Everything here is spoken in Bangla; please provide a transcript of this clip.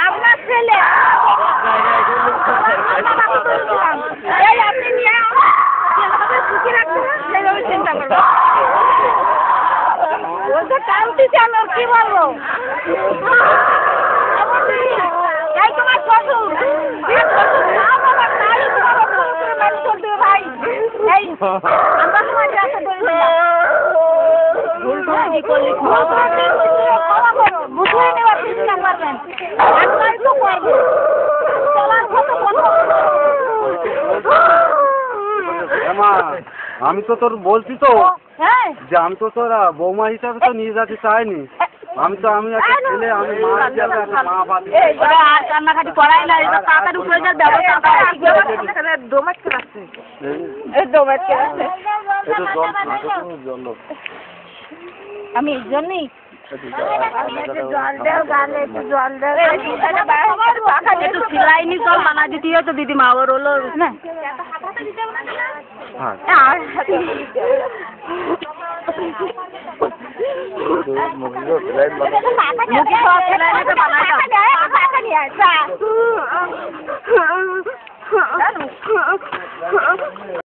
আপনার ছেলে আপনি নিয়ে সুখী রাখছেন সেইভাবে চিন্তা করবো ও তো কান্তি চাল কি বলবো এই তোমার শ্বশুর ভাই এই আমরা তোমার কাছে করলে বুঝিয়ে নেওয়ার চেষ্টা করবেন একবার তো করবো চলার কত আমি তো তোর বলছি তো যে আমি তো তোর বৌমা হিসাবে তো নিয়ে যেতে চাইনি আমি একটা ছেলে আমি মা হিসাবে মা বাবা আর কান্নাকাটি করাই না এটা তাড়াতাড়ি উপরে যাওয়ার ব্যবস্থা দোমাট খেলাচ্ছে দোমাট খেলাচ্ছে আমি এই জন্যই একটু সিলাইনি জল বানা দিতে হতো দিদিমা ওর হলো না মুখে